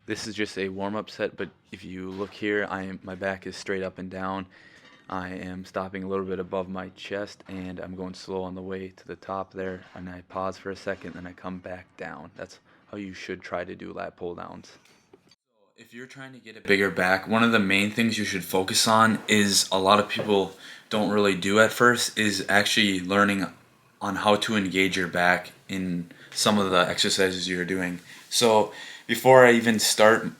This is just a warm-up set, but if you look here, my back is straight up and down. I am stopping a little bit above my chest, and I'm going slow on the way to the top there, and I pause for a second, then I come back down. That's how you should try to do lat pull downs. If you're trying to get a bigger back, one of the main things you should focus on is a lot of people don't really do at first is actually learning on how to engage your back in some of the exercises you're doing. So before I even start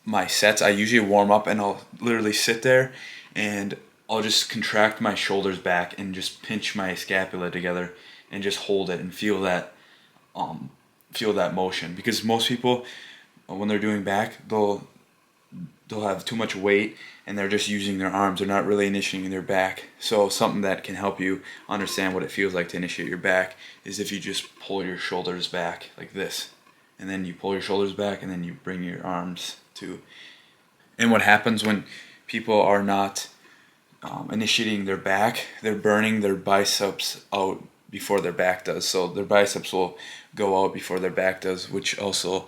my sets, I usually warm up and I'll literally sit there and I'll just contract my shoulders back and just pinch my scapula together and just hold it and um, feel that motion. Because most people, when they're doing back, they'll have too much weight and they're just using their arms. They're not really initiating their back. So something that can help you understand what it feels like to initiate your back is if you just pull your shoulders back like this. And then you pull your shoulders back and then you bring your arms to. And what happens when people are not initiating their back, they're burning their biceps out before their back does. So their biceps will go out before their back does, which also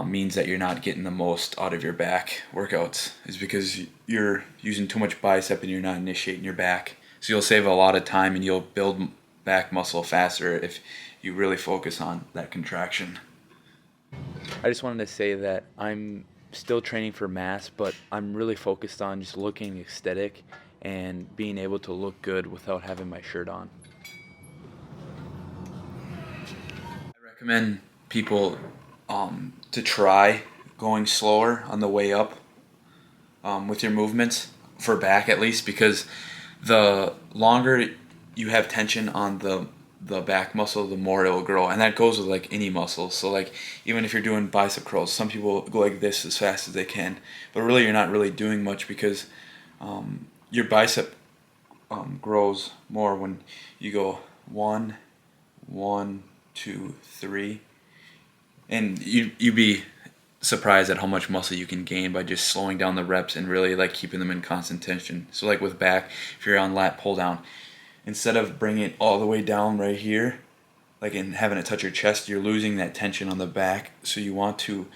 means that you're not getting the most out of your back workouts, is because you're using too much bicep and you're not initiating your back. So you'll save a lot of time and you'll build back muscle faster if you really focus on that contraction. I just wanted to say that I'm still training for mass, but I'm really focused on just looking aesthetic and being able to look good without having my shirt on. I recommend people to try going slower on the way up with your movements, for back at least, because the longer you have tension on the back muscle, the more it will grow, and that goes with like any muscle. So like even if you're doing bicep curls, some people go like this as fast as they can, but really you're not really doing much because your bicep grows more when you go 1, 1, 2, 3, and you'd be surprised at how much muscle you can gain by just slowing down the reps and really like keeping them in constant tension. So like with back, if you're on lat pull down, instead of bringing it all the way down right here, like and having it touch your chest, you're losing that tension on the back. So you want to,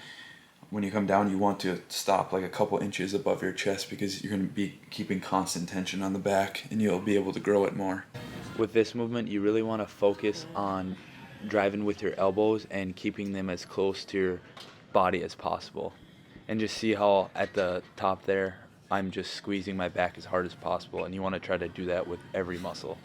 when you come down, you want to stop like a couple inches above your chest because you're going to be keeping constant tension on the back and you'll be able to grow it more. With this movement, you really want to focus on driving with your elbows and keeping them as close to your body as possible. And just see how at the top there, I'm just squeezing my back as hard as possible, and you want to try to do that with every muscle.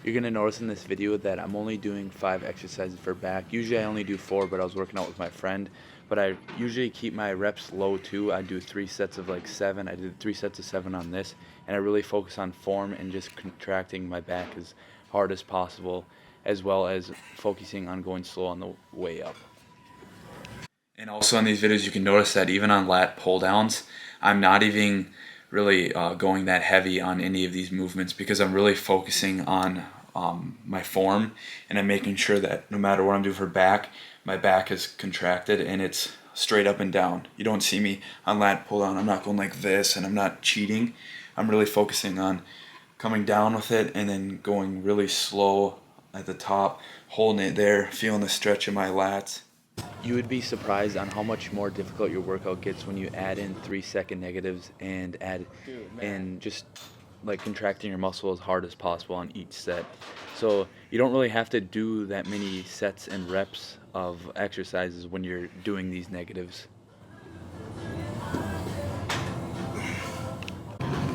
You're going to notice in this video that I'm only doing 5 exercises for back. Usually I only do 4, but I was working out with my friend. But I usually keep my reps low too. I do 3 sets of like 7. I did 3 sets of 7 on this. And I really focus on form and just contracting my back as hard as possible, as well as focusing on going slow on the way up. And also in these videos, you can notice that even on lat pull downs, I'm not even really going that heavy on any of these movements because I'm really focusing on my form, and I'm making sure that no matter what I'm doing for back, my back is contracted and it's straight up and down. You don't see me on lat pull down. I'm not going like this and I'm not cheating. I'm really focusing on coming down with it and then going really slow at the top, holding it there, feeling the stretch in my lats. You would be surprised on how much more difficult your workout gets when you add in 3-second negatives and add in just like contracting your muscle as hard as possible on each set. So you don't really have to do that many sets and reps of exercises when you're doing these negatives.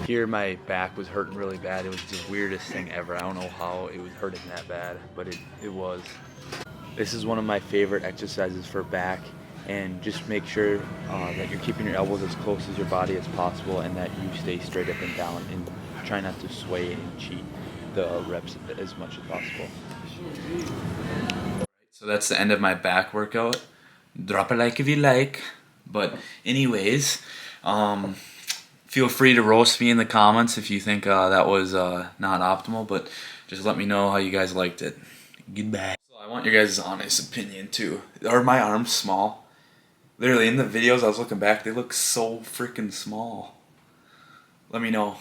Here my back was hurting really bad. It was the weirdest thing ever. I don't know how it was hurting that bad, but it was. This is one of my favorite exercises for back, and just make sure that you're keeping your elbows as close as your body as possible and that you stay straight up and down and try not to sway and cheat the reps as much as possible. So that's the end of my back workout. Drop a like if you like. But anyways, feel free to roast me in the comments if you think that was not optimal, but just let me know how you guys liked it. Goodbye. I want your guys' honest opinion too. Are my arms small? Literally in the videos I was looking back, they look so freaking small. Let me know.